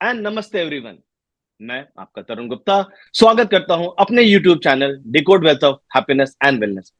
And नमस्ते everyone. मैं आपका तरुण गुप्ता स्वागत करता हूं अपने YouTube channel decode wealth of happiness and wellness.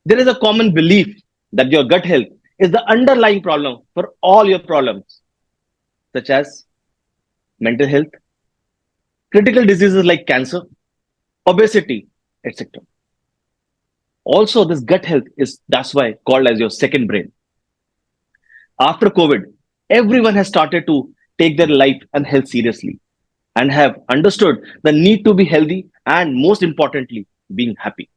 There is a common belief that your gut health is the underlying problem for all your problems, such as mental health, critical diseases like cancer, obesity, etc. Also, this gut health is that's why called as your second brain. After COVID, everyone has started to take their life and health seriously and have understood the need to be healthy and, most importantly, being happy.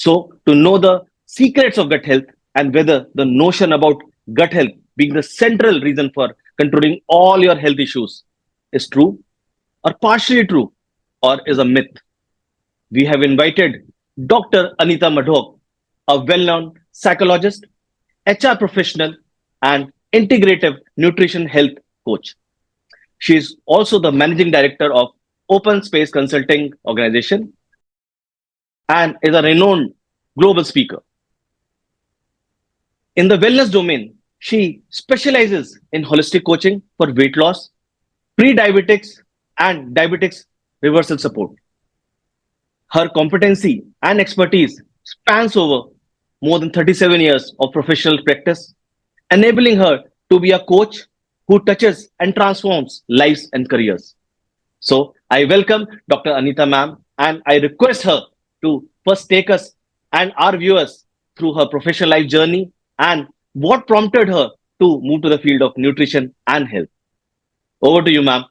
So, to know the secrets of gut health and whether the notion about gut health being the central reason for controlling all your health issues is true or partially true or is a myth, we have invited Dr. Aneeta Madhok, a well known psychologist, HR professional, and integrative nutrition health coach. She is also the managing director of Open Space Consulting Organization and is a renowned global speaker. In the wellness domain, she specializes in holistic coaching for weight loss, pre-diabetics, and diabetics reversal support. Her competency and expertise spans over more than 37 years of professional practice, enabling her to be a coach who touches and transforms lives and careers. So I welcome Dr. Aneeta ma'am and I request her to first take us and our viewers through her professional life journey and what prompted her to move to the field of nutrition and health. Over to you, ma'am.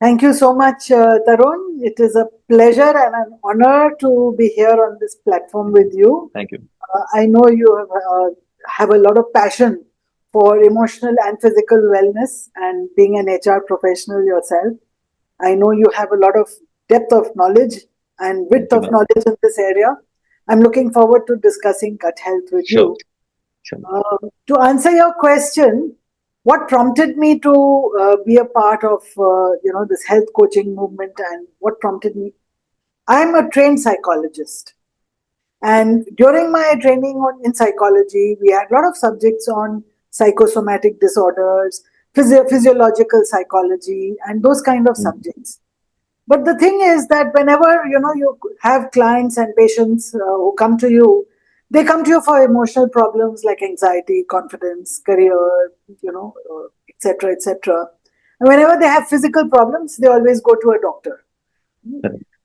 Thank you so much, Tarun. It is a pleasure and an honor to be here on this platform with you. Thank you. I know you have a lot of passion for emotional and physical wellness, and being an HR professional yourself, I know you have a lot of depth of knowledge and width of knowledge in this area. I'm looking forward to discussing gut health with you. Sure. To answer your question, what prompted me to be a part of this health coaching movement, and what prompted me? I'm a trained psychologist, and during my training in psychology, we had a lot of subjects on psychosomatic disorders, physiological psychology, and those kind of subjects. But the thing is that whenever you have clients and patients who come to you, they come to you for emotional problems like anxiety, confidence, career, etc., etc. And whenever they have physical problems, they always go to a doctor.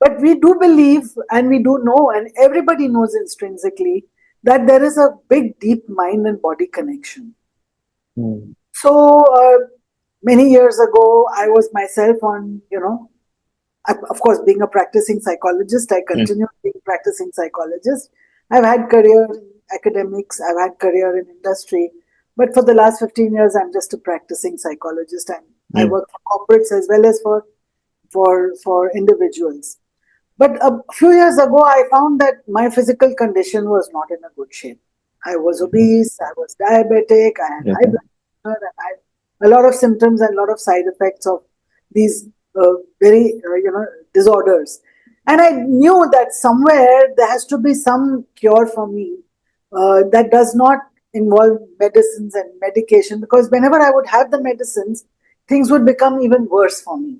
But we do believe, and we do know, and everybody knows intrinsically, that there is a big, deep mind and body connection. So many years ago, I was myself on, of course, being a practicing psychologist, I continue being a practicing psychologist. I've had career in academics, I've had career in industry, but for the last 15 years, I'm just a practicing psychologist, and I work for corporates as well as for individuals. But a few years ago, I found that my physical condition was not in a good shape. I was obese, I was diabetic, I had high blood pressure, and I had a lot of symptoms and a lot of side effects of these very disorders. And I knew that somewhere there has to be some cure for me that does not involve medicines and medication, because whenever I would have the medicines, things would become even worse for me.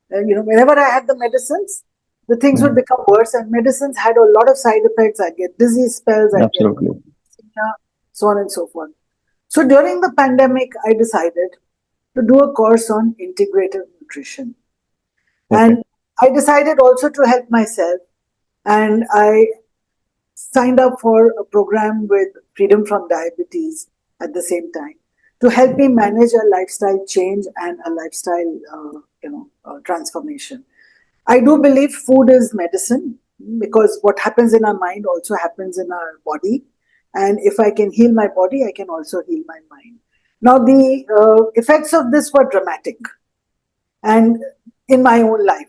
Whenever I had the medicines, the things would become worse, and medicines had a lot of side effects. I'd get dizzy spells, I'd get so on and so forth. So during the pandemic, I decided to do a course on integrative nutrition. And I decided also to help myself, and I signed up for a program with Freedom from Diabetes at the same time to help me manage a lifestyle change and a lifestyle transformation. I do believe food is medicine, because what happens in our mind also happens in our body. And if I can heal my body, I can also heal my mind. Now, the effects of this were dramatic, and in my own life.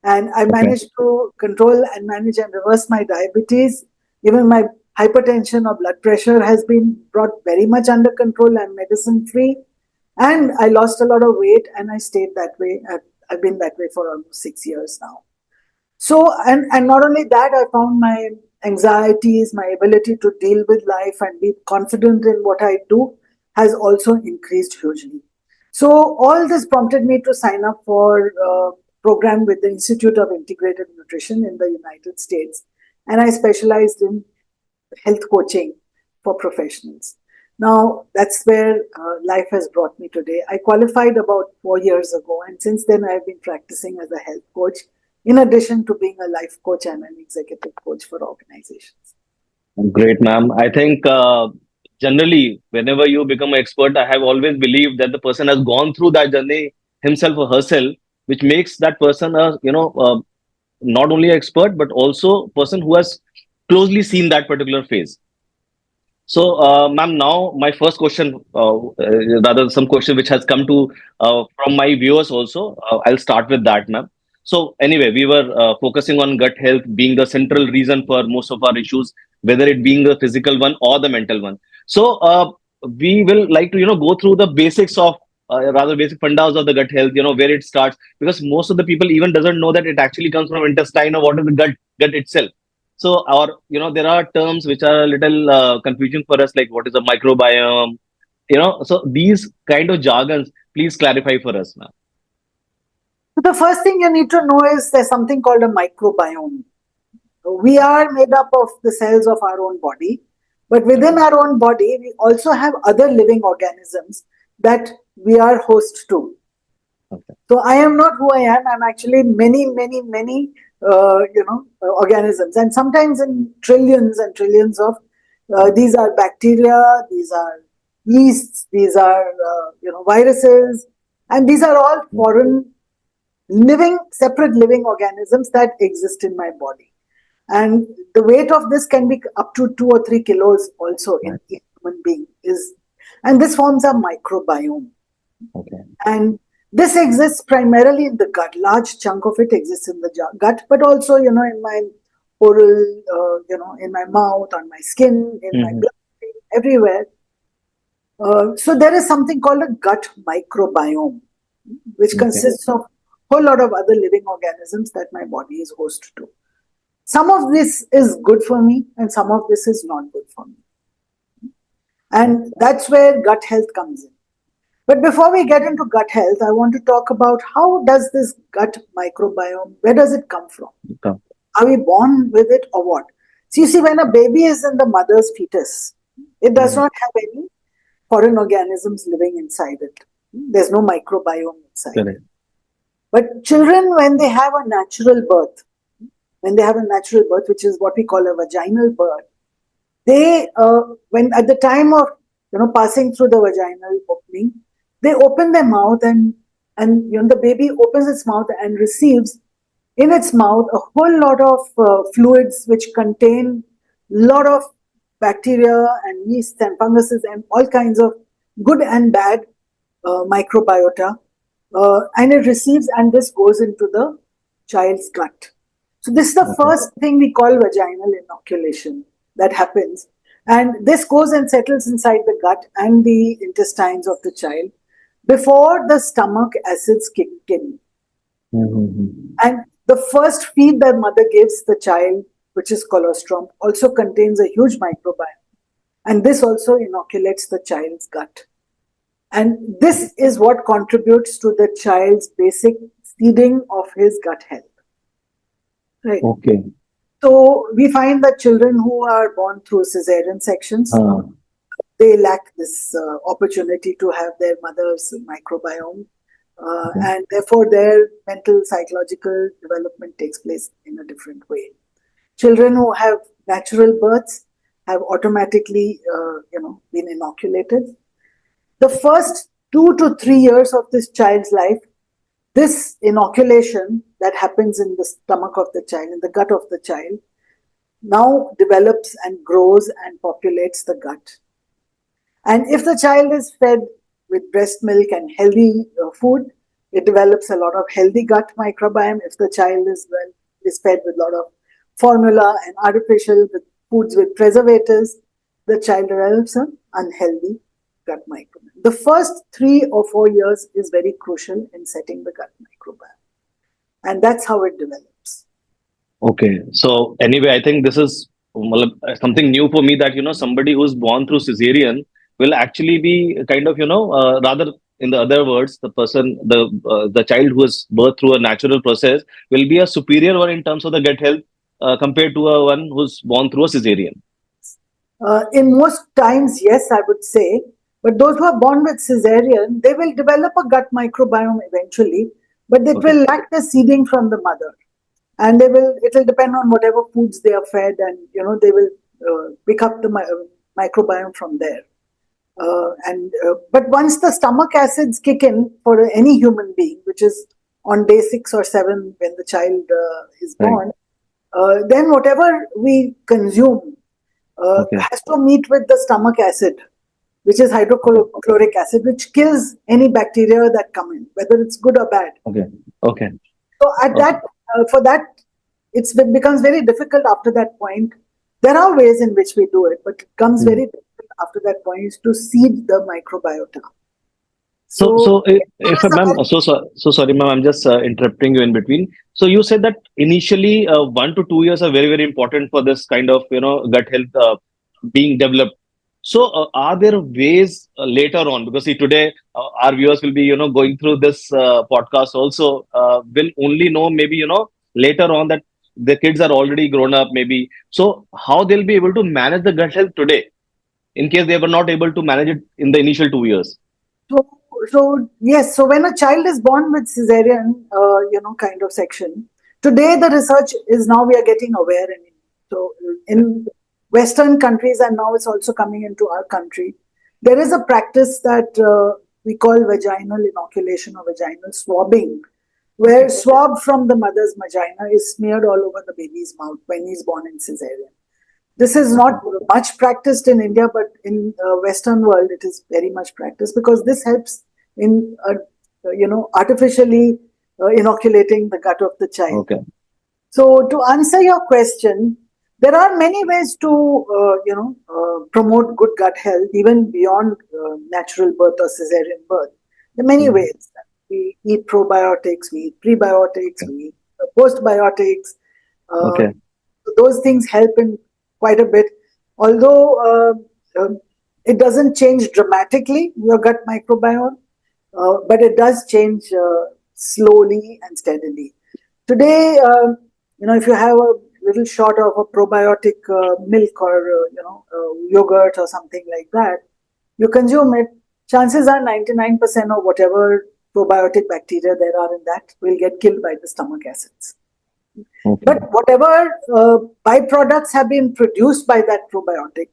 And I managed to control and manage and reverse my diabetes. Even my hypertension or blood pressure has been brought very much under control. I'm medicine free. And I lost a lot of weight, and I stayed that way. I've been that way for almost 6 years now. So, and not only that, I found my anxieties, my ability to deal with life and be confident in what I do, has also increased hugely. So all this prompted me to sign up for a program with the Institute of Integrated Nutrition in the United States. And I specialized in health coaching for professionals. Now, that's where life has brought me today. I qualified about 4 years ago, and since then I've been practicing as a health coach, in addition to being a life coach and an executive coach for organizations. Great, ma'am. I think generally, whenever you become an expert, I have always believed that the person has gone through that journey himself or herself, which makes that person a not only an expert but also person who has closely seen that particular phase. So, ma'am, now my first question, rather some question which has come to from my viewers also. I'll start with that, ma'am. So, anyway, we were focusing on gut health being the central reason for most of our issues, whether it being the physical one or the mental one. So, we will like to go through the basics of rather basic fundamentals of the gut health. Where it starts, because most of the people even doesn't know that it actually comes from intestine or what is the gut itself. So, or there are terms which are a little confusing for us, like what is a microbiome? So these kind of jargons, please clarify for us now. So the first thing you need to know is there's something called a microbiome. We are made up of the cells of our own body, but within our own body, we also have other living organisms that we are host to. Okay. So I am not who I am. I'm actually many organisms, and sometimes in trillions and trillions of these are bacteria, these are yeasts, these are viruses, and these are all foreign separate living organisms that exist in my body. And the weight of this can be up to 2 or 3 kilos also in a human being and this forms a microbiome. Okay. And this exists primarily in the gut. Large chunk of it exists in the gut, but also, in my oral, in my mouth, on my skin, in my blood, everywhere. So there is something called a gut microbiome, which consists of a whole lot of other living organisms that my body is host to. Some of this is good for me and some of this is not good for me. And that's where gut health comes in. But before we get into gut health, I want to talk about how does this gut microbiome, where does it come from? Okay. Are we born with it or what? So you see, when a baby is in the mother's fetus, it does not have any foreign organisms living inside it. There's no microbiome inside it. But children, when they have a natural birth, which is what we call a vaginal birth, they, when at the time of passing through the vaginal opening, they open their mouth and the baby opens its mouth and receives in its mouth a whole lot of fluids which contain a lot of bacteria and yeasts and funguses and all kinds of good and bad microbiota, and it receives, and this goes into the child's gut. So this is the first thing we call vaginal inoculation that happens. And this goes and settles inside the gut and the intestines of the child before the stomach acids kick in. And the first feed that mother gives the child, which is colostrum, also contains a huge microbiome. And this also inoculates the child's gut. And this is what contributes to the child's basic seeding of his gut health. Right. Okay. So we find that children who are born through cesarean sections, they lack this opportunity to have their mother's microbiome, and therefore their mental, psychological development takes place in a different way. Children who have natural births have automatically, been inoculated. The first 2 to 3 years of this child's life, this inoculation that happens in the stomach of the child, in the gut of the child, now develops and grows and populates the gut. And if the child is fed with breast milk and healthy food, it develops a lot of healthy gut microbiome. If the child is fed with a lot of formula and artificial foods with preservatives, the child develops an unhealthy gut microbiome. The first 3 or 4 years is very crucial in setting the gut microbiome. And that's how it develops. Okay. So anyway, I think this is something new for me that, somebody who's born through cesarean will actually be kind of, rather in the other words, the child who is birthed through a natural process will be a superior one in terms of the gut health compared to a one who's born through a cesarean. In most times, yes, I would say. But those who are born with cesarean, they will develop a gut microbiome eventually, but it Okay. will lack the seeding from the mother. And it will depend on whatever foods they are fed, and they will pick up the microbiome from there. But once the stomach acids kick in for any human being, which is on day 6 or 7 when the child is Right. born, then whatever we consume Okay. has to meet with the stomach acid, which is Okay. hydrochloric acid, which kills any bacteria that come in, whether it's good or bad. Okay. Okay. So at Okay. for that, it becomes very difficult after that point. There are ways in which we do it, but it becomes very difficult after that point is to seed the microbiota. So If ma'am, so sorry, ma'am, I'm just interrupting you in between. So you said that initially 1 to 2 years are very, very important for this kind of, gut health being developed. So are there ways later on? Because see, today our viewers will be, going through this podcast also, will only know maybe, later on that the kids are already grown up, maybe. So how they'll be able to manage the gut health today in case they were not able to manage it in the initial 2 years? So, so yes, so when a child is born with cesarean, kind of section, today the research is now we are getting aware in India. So in Western countries, and now it's also coming into our country, there is a practice that we call vaginal inoculation or vaginal swabbing, where swab from the mother's vagina is smeared all over the baby's mouth when he's born in cesarean. This is not much practiced in India, but in Western world, it is very much practiced because this helps in, artificially inoculating the gut of the child. Okay. So to answer your question, there are many ways to, promote good gut health, even beyond natural birth or cesarean birth. There are many ways. We eat probiotics, we eat prebiotics, we eat postbiotics. Okay. Those things help in quite a bit, although it doesn't change dramatically your gut microbiome, but it does change slowly and steadily. Today, if you have a little shot of a probiotic milk or yogurt or something like that, you consume it, chances are 99% of whatever probiotic bacteria there are in that will get killed by the stomach acids. Okay. But whatever byproducts have been produced by that probiotic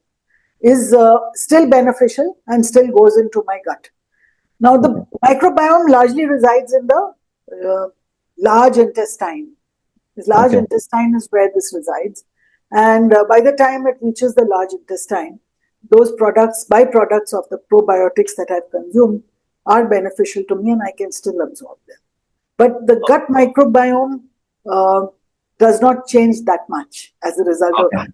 is still beneficial and still goes into my gut. Now, the microbiome largely resides in the large intestine. This large intestine is where this resides. And by the time it reaches the large intestine, those byproducts of the probiotics that I've consumed are beneficial to me and I can still absorb them. But the gut microbiome does not change that much as a result of that.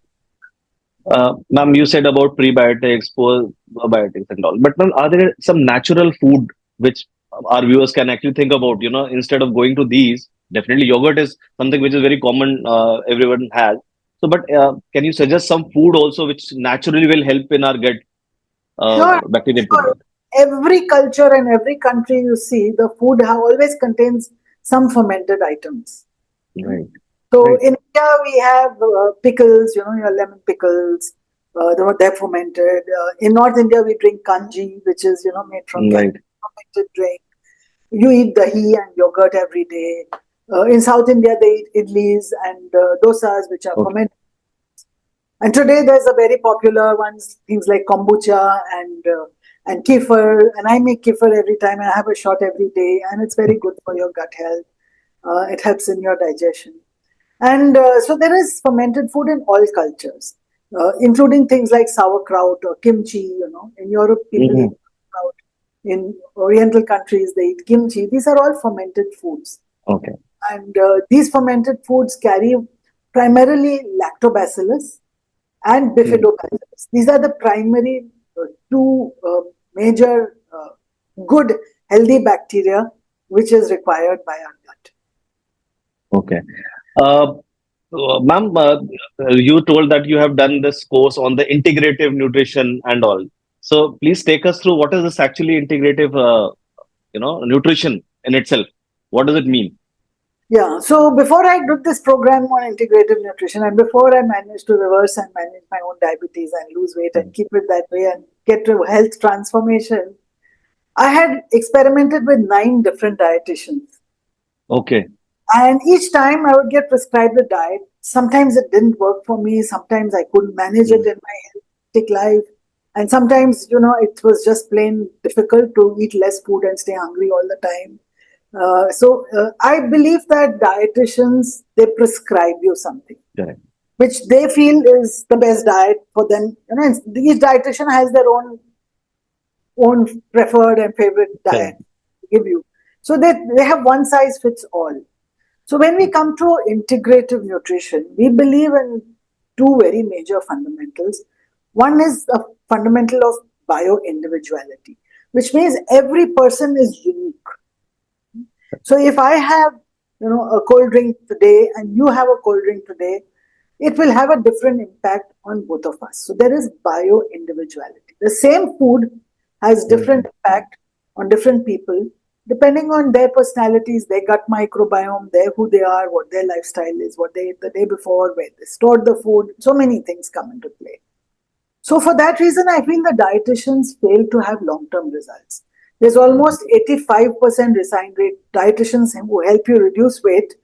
Ma'am, you said about prebiotics, postbiotics, and all. But ma'am, are there some natural food which our viewers can actually think about? Instead of going to these, definitely yogurt is something which is very common. Everyone has. So, but can you suggest some food also which naturally will help in our gut bacteria? Sure. Every culture and every country you see, the food always contains some fermented items. Right. So in India we have pickles, your lemon pickles. They're fermented. In North India we drink kanji, which is made from fermented drink. You eat dahi and yogurt every day. In South India they eat idlis and dosas, which are fermented. And today there's a very popular ones, things like kombucha and kefir. And I make kefir every time. I have a shot every day, and it's very good for your gut health. It helps in your digestion. And so there is fermented food in all cultures, including things like sauerkraut or kimchi. In Europe, people eat sauerkraut. In Oriental countries, they eat kimchi. These are all fermented foods. Okay. And these fermented foods carry primarily lactobacillus and bifidobacillus. These are the primary two major good healthy bacteria which is required by our gut. Okay. Ma'am, you told that you have done this course on the integrative nutrition and all. So please take us through what is this actually integrative, nutrition in itself. What does it mean? Yeah, so before I did this program on integrative nutrition, and before I managed to reverse and manage my own diabetes and lose weight and keep it that way and get to health transformation, I had experimented with 9 different dietitians. Okay. And each time I would get prescribed a diet. Sometimes it didn't work for me. Sometimes I couldn't manage it in my hectic life. And sometimes, it was just plain difficult to eat less food and stay hungry all the time. I believe that dietitians, they prescribe you something, Correct. which they feel is the best diet for them. Each dietitian has their own preferred and favorite diet to give you. So they have one size fits all. So when we come to integrative nutrition, we believe in 2 very major fundamentals. One is a fundamental of bio-individuality, which means every person is unique. So if I have, a cold drink today and you have a cold drink today, it will have a different impact on both of us. So there is bio-individuality. The same food has different impact on different people, depending on their personalities, their gut microbiome, who they are, what their lifestyle is, what they ate the day before, where they stored the food. So many things come into play. So for that reason, I feel the dietitians fail to have long-term results. There's almost 85% resign rate. Dietitians who help you reduce weight,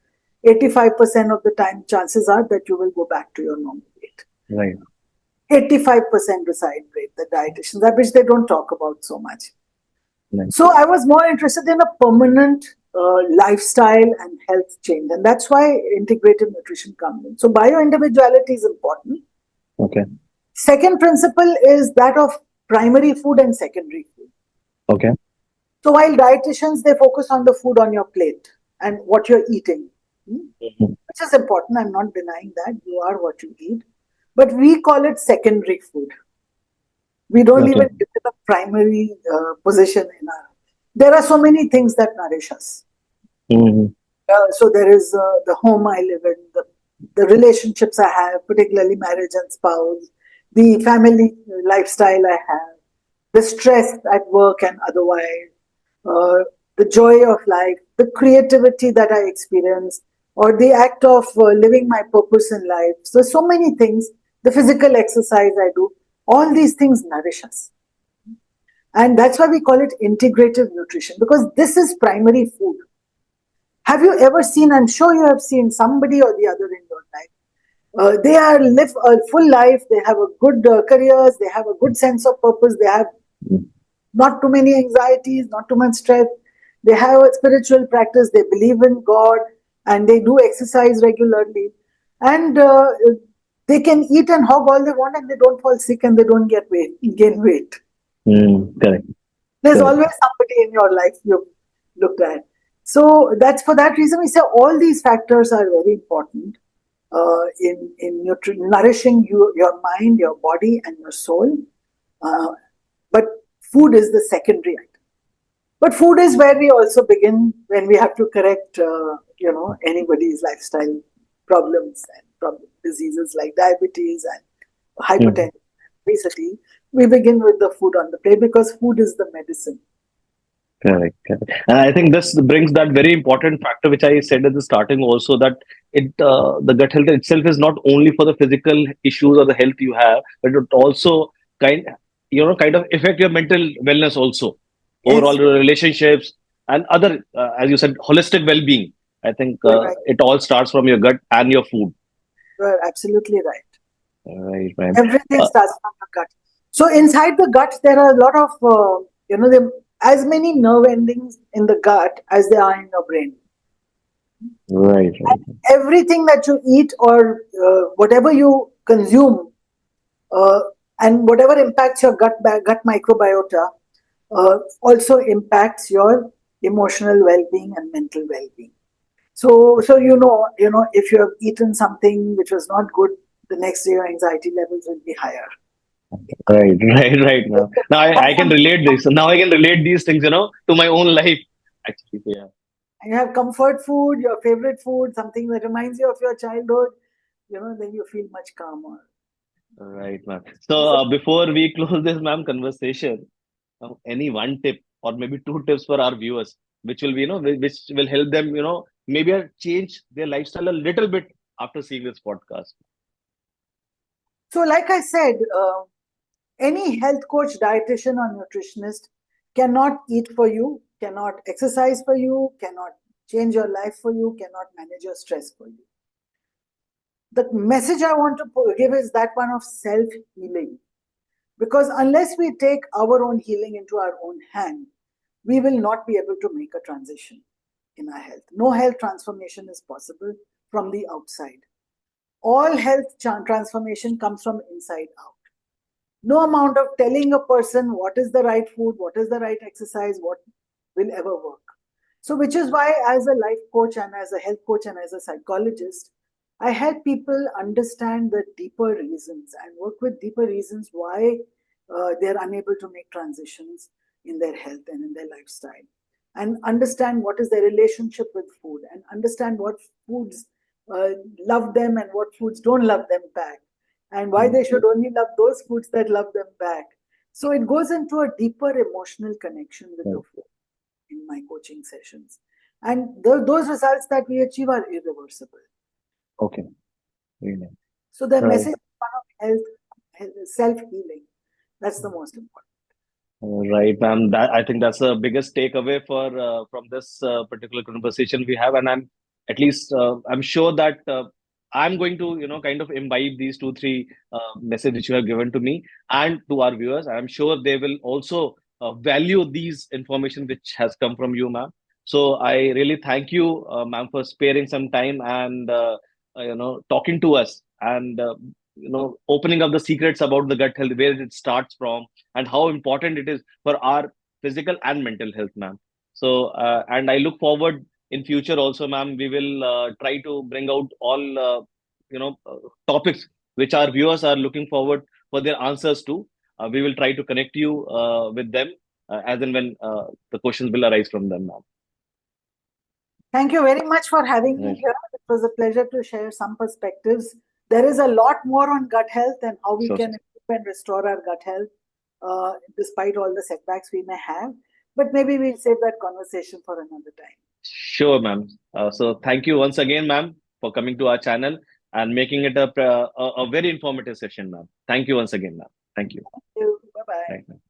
85% of the time, chances are that you will go back to your normal weight. Right. 85% resign rate, the dietitians, that which they don't talk about so much. Right. So I was more interested in a permanent lifestyle and health change. And that's why integrative nutrition comes in. So bio-individuality is important. Okay. Second principle is that of primary food and secondary food. Okay. So while dietitians, they focus on the food on your plate and what you're eating, which is important. I'm not denying that. You are what you eat. But we call it secondary food. We don't even give it a primary position in our. There are so many things that nourish us. So there is the home I live in, the relationships I have, particularly marriage and spouse, the family lifestyle I have, the stress at work and otherwise, the joy of life, the creativity that I experience, or the act of living my purpose in life. So many things, the physical exercise I do, all these things nourish us. And that's why we call it integrative nutrition, because this is primary food. Have you ever seen, I'm sure you have seen somebody or the other in your life, they are live a full life, they have a good careers, they have a good sense of purpose, they have not too many anxieties, not too much stress, they have a spiritual practice, they believe in God, and they do exercise regularly, and they can eat and hog all they want and they don't fall sick and they don't gain weight. Correct. There's always somebody in your life you've looked at. So that's for that reason we say all these factors are very important in nourishing your mind, your body, and your soul. But food is the secondary item. But food is where we also begin when we have to correct, anybody's lifestyle problems and diseases like diabetes and hypertension, obesity. We begin with the food on the plate because food is the medicine. Correct. And I think this brings that very important factor, which I said at the starting also, that the gut health itself is not only for the physical issues or the health you have, but it also kind of affect your mental wellness also, overall relationships and other, as you said, holistic well-being. I think it all starts from your gut and your food. You're absolutely right. Right. Everything starts from the gut. So inside the gut, there are a lot of, as many nerve endings in the gut as there are in your brain. Right. Everything that you eat or whatever you consume and whatever impacts your gut microbiota also impacts your emotional well-being and mental well-being. So if you have eaten something which was not good, the next day your anxiety levels will be higher. Right. Now I can relate this. Now I can relate these things, to my own life. Actually, yeah. And you have comfort food, your favorite food, something that reminds you of your childhood, then you feel much calmer. Right, ma'am. So before we close this, ma'am, conversation, any one tip or maybe two tips for our viewers, which will be, which will help them, maybe change their lifestyle a little bit after seeing this podcast. So, like I said, any health coach, dietitian, or nutritionist cannot eat for you, cannot exercise for you, cannot change your life for you, cannot manage your stress for you. The message I want to give is that one of self-healing. Because unless we take our own healing into our own hand, we will not be able to make a transition in our health. No health transformation is possible from the outside. All health transformation comes from inside out. No amount of telling a person what is the right food, what is the right exercise, what will ever work. So, which is why, as a life coach and as a health coach and as a psychologist, I help people understand the deeper reasons and work with deeper reasons why they're unable to make transitions in their health and in their lifestyle, and understand what is their relationship with food, and understand what foods love them and what foods don't love them back, and why they should only love those foods that love them back. So it goes into a deeper emotional connection with the food in my coaching sessions. And those results that we achieve are irreversible. Okay. Really. So the message of health, self-healing, that's the most important. Right, ma'am. I think that's the biggest takeaway for from this particular conversation we have, and I'm sure that I'm going to kind of imbibe these two three messages which you have given to me and to our viewers. I'm sure they will also value these information which has come from you, ma'am. So I really thank you, ma'am, for sparing some time and talking to us and opening up the secrets about the gut health, where it starts from and how important it is for our physical and mental health, ma'am. So, and I look forward in future also, ma'am. We will try to bring out all topics which our viewers are looking forward for their answers to. We will try to connect you with them as and when the questions will arise from them, ma'am. Thank you very much for having me here. It was a pleasure to share some perspectives. There is a lot more on gut health and how we can improve and restore our gut health despite all the setbacks we may have. But maybe we'll save that conversation for another time. Sure, ma'am. So thank you once again, ma'am, for coming to our channel and making it a very informative session, ma'am. Thank you once again, ma'am. Thank you. Thank you. Bye-bye. Right, ma'am.